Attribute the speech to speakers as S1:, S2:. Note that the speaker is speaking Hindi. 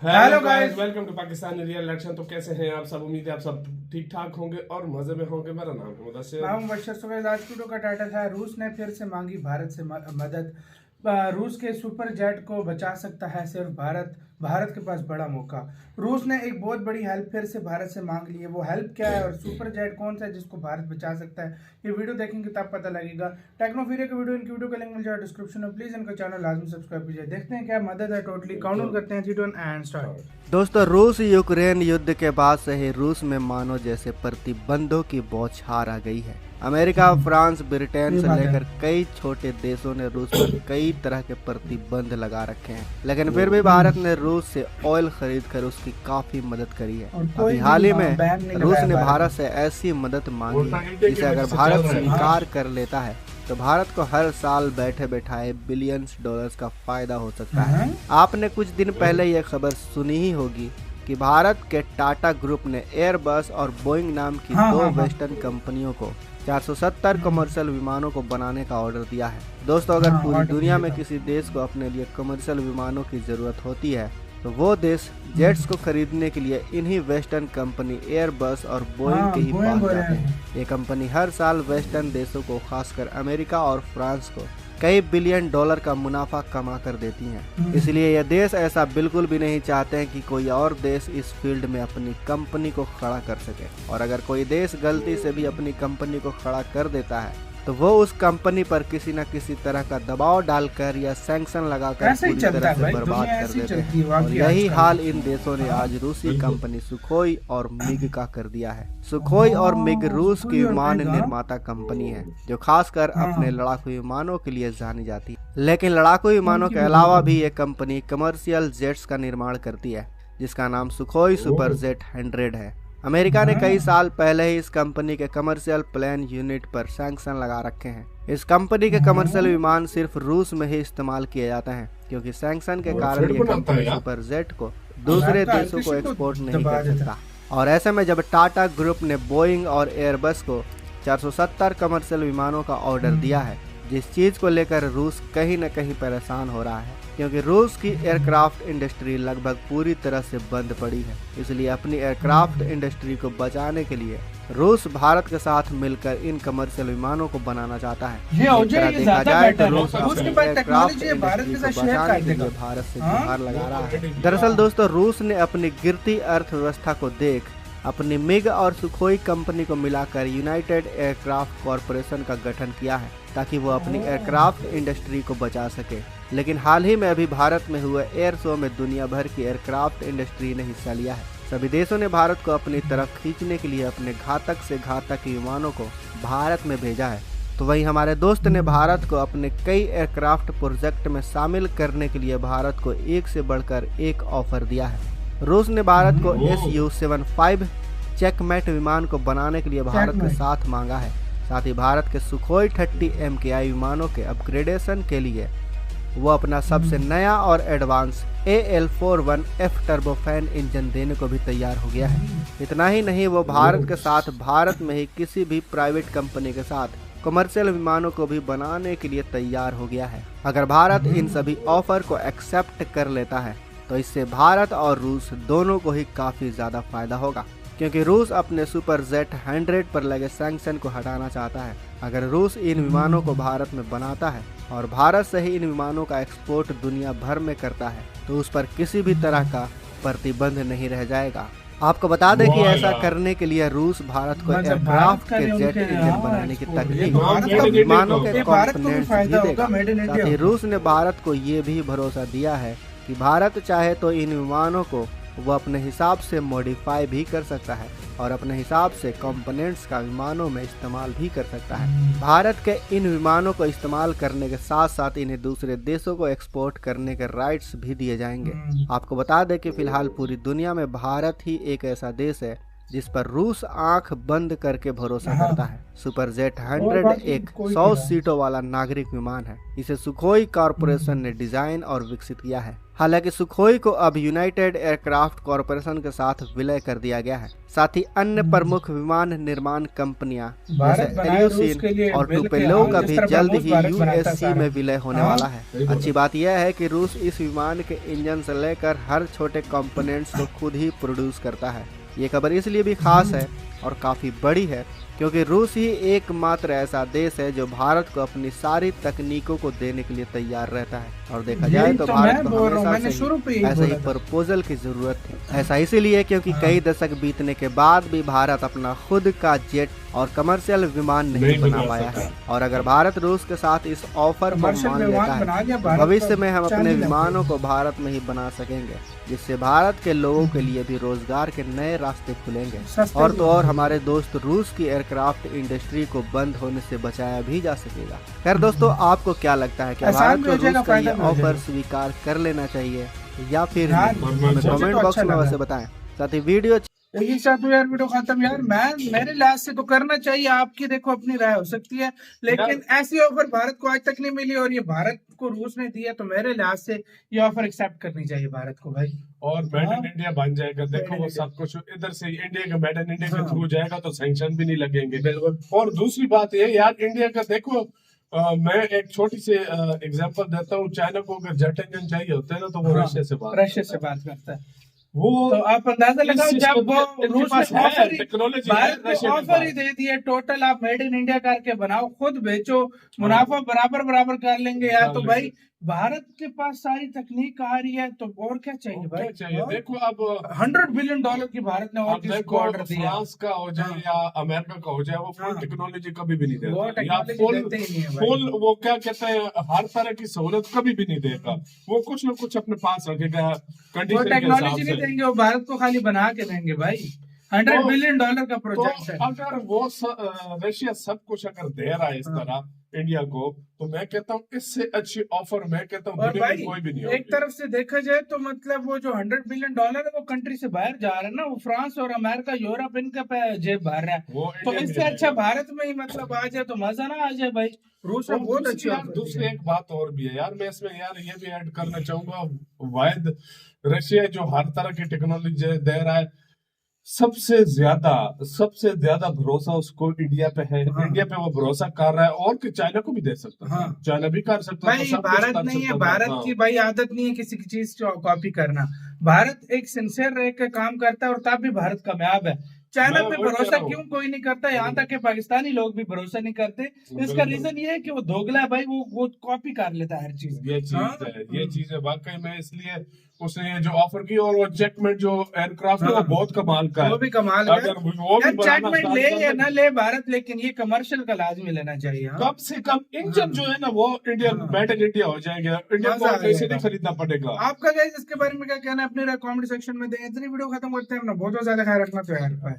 S1: Hello guys,
S2: welcome to Pakistani real action. तो कैसे हैं आप सब? उम्मीद है आप सब ठीक ठाक होंगे और मजे में होंगे। मेरा नाम है मुदस्सिर।
S1: मैं मुबशर सुबह। आज वीडियो का टाइटल है रूस ने फिर से मांगी भारत से मदद। रूस के सुपर जेट को बचा सकता है सिर्फ भारत। भारत के पास बड़ा मौका। रूस ने एक बहुत बड़ी हेल्प फिर से भारत से मांग ली है। वो हेल्प क्या है और सुपर जेट कौन सा है जिसको भारत बचा सकता है, ये वीडियो देखेंगे तब पता लगेगा। टेक्नोफीरिया की वीडियो, इनकी वीडियो का लिंक मिल जाए डिस्क्रिप्शन में। प्लीज इनका चैनल लाजमी सब्सक्राइब कीजिए। देखते हैं क्या मदद है। टोटली काउंट करते हैं। 3 2 1 एंड स्टार्ट।
S3: दोस्तों, रूस यूक्रेन युद्ध के बाद से ही रूस में मानो जैसे प्रतिबंधों की बौछार आ गई है। अमेरिका, फ्रांस, ब्रिटेन से लेकर कई छोटे देशों ने रूस पर कई तरह के प्रतिबंध लगा रखे हैं, लेकिन फिर भी भारत ने रूस से ऑयल खरीद कर उसकी काफी मदद करी है। अभी हाल ही में रूस ने भारत से ऐसी मदद मांगी है जिसे अगर भारत स्वीकार कर लेता है तो भारत को हर साल बैठे बैठाए बिलियंस डॉलर्स का फायदा हो सकता है। आपने कुछ दिन पहले यह खबर सुनी ही होगी कि भारत के टाटा ग्रुप ने एयरबस और बोइंग नाम की दो वेस्टर्न कंपनियों को 470 कमर्शियल विमानों को बनाने का ऑर्डर दिया है। दोस्तों, अगर पूरी दुनिया में किसी देश को अपने लिए कमर्शियल विमानों की जरूरत होती है तो वो देश जेट्स को खरीदने के लिए इन्हीं वेस्टर्न कंपनी एयरबस और बोइंग के ही पास जाते हैं। ये कंपनी हर साल वेस्टर्न देशों को, खासकर अमेरिका और फ्रांस को, कई बिलियन डॉलर का मुनाफा कमा कर देती हैं। इसलिए यह देश ऐसा बिल्कुल भी नहीं चाहते हैं कि कोई और देश इस फील्ड में अपनी कंपनी को खड़ा कर सके। और अगर कोई देश गलती से भी अपनी कंपनी को खड़ा कर देता है तो वो उस कंपनी पर किसी न किसी तरह का दबाव डालकर या सैंक्शन लगाकर पूरी तरह से बर्बाद कर देते हैं। और यही हाल इन देशों ने आज रूसी कंपनी सुखोई और मिग का कर दिया है। सुखोई और मिग रूस की विमान निर्माता कंपनी है जो खासकर अपने लड़ाकू विमानों के लिए जानी जाती है। लेकिन लड़ाकू विमानों के अलावा भी ये कंपनी कमर्शियल जेट्स का निर्माण करती है जिसका नाम सुखोई सुपर जेट 100 है। अमेरिका ने कई साल पहले ही इस कंपनी के कमर्शियल प्लेन यूनिट पर सैंक्शन लगा रखे हैं। इस कंपनी के कमर्शियल विमान सिर्फ रूस में ही इस्तेमाल किए जाते हैं क्योंकि सैंक्शन के कारण ये कंपनी सुपर जेट को दूसरे देशों को एक्सपोर्ट नहीं कर सकता। और ऐसे में जब टाटा ग्रुप ने बोइंग और एयरबस को 470 कमर्शियल विमानों का ऑर्डर दिया है, जिस चीज को लेकर रूस कहीं न कहीं परेशान हो रहा है क्योंकि रूस की एयरक्राफ्ट इंडस्ट्री लगभग पूरी तरह से बंद पड़ी है। इसलिए अपनी एयरक्राफ्ट इंडस्ट्री को बचाने के लिए रूस भारत के साथ मिलकर इन कमर्शियल विमानों को बनाना चाहता है। देखा जाए तो रूस अपनी एयरक्राफ्ट इंडस्ट्री को बचाने के लिए भारत से गुहार लगा रहा है। दरअसल दोस्तों, रूस ने अपनी गिरती अर्थव्यवस्था को देख अपनी मिग और सुखोई कंपनी को मिलाकर यूनाइटेड एयरक्राफ्ट कॉरपोरेशन का गठन किया है ताकि वो अपनी एयरक्राफ्ट इंडस्ट्री को बचा सके। लेकिन हाल ही में अभी भारत में हुए एयर शो में दुनिया भर की एयरक्राफ्ट इंडस्ट्री ने हिस्सा लिया है। सभी देशों ने भारत को अपनी तरफ खींचने के लिए अपने घातक से घातक विमानों को भारत में भेजा है। तो वहीं हमारे दोस्त ने भारत को अपने कई एयरक्राफ्ट प्रोजेक्ट में शामिल करने के लिए भारत को एक से बढ़कर एक ऑफर दिया है। रूस ने भारत को Su-75 चेकमेट विमान को बनाने के लिए भारत के साथ मांगा है। साथ ही भारत के सुखोई 30 MKI विमानों के अपग्रेडेशन के लिए वो अपना सबसे नया और एडवांस AL41F टर्बोफैन इंजन देने को भी तैयार हो गया है। इतना ही नहीं, वो भारत के साथ भारत में ही किसी भी प्राइवेट कंपनी के साथ कमर्शियल विमानों को भी बनाने के लिए तैयार हो गया है। अगर भारत इन सभी ऑफर को एक्सेप्ट कर लेता है तो इससे भारत और रूस दोनों को ही काफी ज्यादा फायदा होगा क्योंकि रूस अपने सुपर जेट 100 पर लगे सैंक्शन को हटाना चाहता है। अगर रूस इन विमानों को भारत में बनाता है और भारत से ही इन विमानों का एक्सपोर्ट दुनिया भर में करता है तो उस पर किसी भी तरह का प्रतिबंध नहीं रह जाएगा। आपको बता दें कि ऐसा करने के लिए रूस भारत को एयरक्राफ्ट के जेट इंजन बनाने की तकनीक, विमानों के कॉम्पोनेंट्स भी देगा। साथ ही रूस ने भारत को ये भी भरोसा दिया है कि भारत चाहे तो इन विमानों को वो अपने हिसाब से मॉडिफाई भी कर सकता है और अपने हिसाब से कंपोनेंट्स का विमानों में इस्तेमाल भी कर सकता है। भारत के इन विमानों को इस्तेमाल करने के साथ साथ इन्हें दूसरे देशों को एक्सपोर्ट करने के राइट्स भी दिए जाएंगे। आपको बता दें कि फिलहाल पूरी दुनिया में भारत ही एक ऐसा देश है जिस पर रूस आंख बंद करके भरोसा
S1: हाँ।
S3: करता है। सुपरजेट
S1: और
S3: 100
S1: बाकी
S3: एक
S1: कोई
S3: 100
S1: नहीं है।
S3: सीटों वाला नागरिक विमान है। इसे सुखोई कॉरपोरेशन ने डिजाइन और विकसित किया है। हालांकि सुखोई को अब यूनाइटेड एयरक्राफ्ट कॉरपोरेशन के साथ विलय कर दिया गया है। साथ ही अन्य प्रमुख विमान निर्माण कंपनियां
S1: भारत
S3: जैसे
S1: बनाए रूस के
S3: एल्यूसिन
S1: लिए
S3: और
S1: मिल के,
S3: टुपेलो
S1: हाँ,
S3: का
S1: जिस
S3: भी
S1: तरह
S3: जल्द
S1: बरमूस
S3: ही
S1: भारत बनाता
S3: यूएससी
S1: सारा।
S3: में विलय होने
S1: हाँ,
S3: वाला है। अच्छी बात यह है कि रूस इस विमान के इंजन से लेकर हर छोटे कंपोनेंट्स को खुद ही प्रोड्यूस करता है। ये खबर इसलिए भी खास है और काफी बड़ी है क्योंकि रूस ही एकमात्र ऐसा देश है जो भारत को अपनी सारी तकनीकों को देने के लिए तैयार रहता है। और देखा जाए
S1: यही
S3: तो
S1: तो
S3: भारत
S1: मैं
S3: को
S1: बोल रहा हूँ,
S3: हमेशा
S1: मैंने
S3: से
S1: शुरू पे
S3: ही
S1: यही
S3: ऐसे ही
S1: बोला था।
S3: प्रपोजल की जरूरत थी। ऐसा इसीलिए क्योंकि कई दशक बीतने के बाद भी भारत अपना खुद का जेट और कमर्शियल विमान नहीं बना पाया है। और अगर भारत रूस के साथ इस ऑफर को
S1: कमर्शियल
S3: मान
S1: विमान
S3: लेता
S1: बना लिया
S3: है
S1: भारत
S3: तो भविष्य
S1: को
S3: में हम अपने
S1: चांदी लग
S3: विमानों को भारत में ही बना सकेंगे, जिससे भारत के लोगों के लिए भी रोजगार के नए रास्ते खुलेंगे।
S1: सस्ते
S3: और
S1: भी
S3: तो और
S1: होंगे।
S3: हमारे दोस्त रूस की एयरक्राफ्ट इंडस्ट्री को बंद होने से बचाया भी जा सकेगा। खैर दोस्तों, आपको क्या लगता है कि
S1: आसान
S3: भारत
S1: भी
S3: को
S1: हो जाएगा,
S3: रूस का ये
S1: फायदा भी हो
S3: ऑफर
S1: जाएगा।
S3: स्वीकार कर लेना चाहिए या फिर
S1: यार,
S3: नहीं?
S2: मुझे
S3: हमें
S2: तो
S3: कमेंट
S1: अच्छा
S3: बॉक्स में
S1: लगा।
S3: वैसे बताएं। साथ ही वीडियो
S1: एक साथ तो यार वीडियो खत्म। यार मैं मेरे लिहाज से तो करना चाहिए, आपकी देखो अपनी राय हो सकती है, लेकिन ऐसी ऑफर भारत को आज तक नहीं मिली और ये भारत को रूस ने दिया, तो मेरे लिहाज से ये ऑफर एक्सेप्ट करनी चाहिए भारत को भाई।
S2: और मेड
S1: हाँ।
S2: इन इंडिया बन जाएगा। देखो
S1: Made in
S2: वो
S1: India।
S2: सब कुछ इधर से इंडिया का मेड इन इंडिया के
S1: हाँ।
S2: थ्रू जाएगा तो सैंक्शन भी नहीं लगेंगे।
S1: बिल्कुल।
S2: और दूसरी बात ये यार, इंडिया का देखो, मैं एक छोटी सी एग्जांपल देता हूँ। चाइना को अगर जेट इंजन चाहिए होते हैं ना तो वो
S1: हाँ,
S2: रशिया से बात
S1: रशिया से बात करता है।
S2: वो
S1: तो आप अंदाजा
S2: इस
S1: लगाओ,
S2: system
S1: जब वो
S2: में इनके
S1: रूस
S2: पास
S1: ने
S2: है,
S1: ऑफर ही
S2: technology है,
S1: भारत
S2: रशिया
S1: को
S2: के
S1: ऑफर ही
S2: पास।
S1: दे दिया, टोटल आप मेड इन इंडिया करके बनाओ, खुद बेचो, मुनाफा बराबर बराबर कर लेंगे यार। तो
S2: कर
S1: भाई
S2: लेंगे।
S1: भारत के पास सारी तकनीक आ रही है, तो और क्या चाहिए
S2: और
S1: भाई?
S2: क्या चाहिए? देखो अब
S1: $100 बिलियन की भारत ने और
S2: अब
S1: किसी को
S2: देखो,
S1: ऑर्डर दिया।
S2: फ्रांस का हो जाए
S1: हाँ।
S2: या अमेरिका का हो जाए, वो फुल
S1: हाँ।
S2: टेक्नोलॉजी कभी भी नहीं
S1: वो
S2: देता, या
S1: technology
S2: फुल
S1: देते ही नहीं है भाई।
S2: फुल वो क्या कहते हैं, हर तरह की सहूलत कभी भी नहीं देगा। वो कुछ ना कुछ अपने पास रखेगा
S1: वो
S2: कंडीशन के हिसाब
S1: टेक्नोलॉजी नहीं
S2: से।
S1: देंगे, वो भारत को खाली बना के देंगे भाई। $100
S2: तो-
S1: बिलियन का
S2: तो
S1: प्रोजेक्ट है।
S2: अगर वो रशिया सब कुछ अगर दे रहा है इस
S1: हाँ।
S2: तरह इंडिया को, तो मैं कहता हूँ इससे अच्छी ऑफर मैं कहता हूँ
S1: और
S2: दुनिया
S1: भाई
S2: में कोई भी नहीं
S1: एक
S2: होगी।
S1: तरफ से देखा जाए तो मतलब वो जो $100 बिलियन है वो कंट्री से बाहर जा रहा है ना, वो फ्रांस और अमेरिका यूरोप इनका जेब भर रहा है।
S2: वो
S1: तो
S2: इंडिया में
S1: इससे अच्छा भारत में ही मतलब आ जाए तो मजा ना आ जाए भाई। रूस में
S2: और
S1: बहुत
S2: दूसरी
S1: अच्छी
S2: यार,
S1: ऑफर दी
S2: दूसरी
S1: है।
S2: एक बात और भी है यार, मैं इसमें यार ये भी ऐड करना चाहूंगा। वायद रशिया जो हर तरह की टेक्नोलॉजी दे रहा है, सबसे ज्यादा भरोसा उसको इंडिया पे है।
S1: हाँ।
S2: इंडिया पे वो भरोसा कर रहा है, और कि चाइना को भी दे सकता है।
S1: हाँ।
S2: चाइना भी कर सकता है,
S1: भाई
S2: तो सब कुछ
S1: भारत
S2: कर
S1: नहीं है,
S2: सकता था।
S1: भारत
S2: हाँ।
S1: की भाई आदत नहीं है किसी की चीज को कॉपी करना। भारत एक सिंसियर रह के काम करता है और तब भी भारत कामयाब है। चाइना
S2: मैं
S1: पे
S2: वही कह
S1: भरोसा
S2: रहा हूँ।
S1: क्यों कोई नहीं करता? यहाँ तक कि पाकिस्तानी लोग भी भरोसा नहीं करते। इसका
S2: बिल्कुल।
S1: रीजन ये है कि वो दोगला है भाई, वो कॉपी कर लेता है हर चीज।
S2: ये चीज
S1: हाँ।
S2: है, ये चीज है वाकई में। इसलिए उसने ये जो ऑफर की, और वो चेकमेट जो एयरक्राफ्ट है वो
S1: हाँ।
S2: बहुत कमाल का है।
S1: वो भी कमाल का है।
S2: अगर वो भी
S1: यार
S2: बनाना
S1: चैटमेट
S2: स्टार्ट
S1: ले
S2: कर
S1: या
S2: दे,
S1: ना ले भारत, लेकिन ये कमर्शियल का लाजमी लेना चाहिए। हाँ।
S2: कम से कम इंजन जो है ना वो इंडियन
S1: हाँ।
S2: मेड इन इंडिया हो जाएगा। इंडिया
S1: मजा
S2: को
S1: आ
S2: वैसे
S1: जाएगा।
S2: नहीं खरीदना पड़ेगा।
S1: आपका गाइस इसके बारे में क्या कहना है? अपनी राय कमेंट सेक्शन में दें। इतनी वीडियो खत्म करते हैं, अपना बहुत ज्यादा ख्याल रखना। तो यार बाय।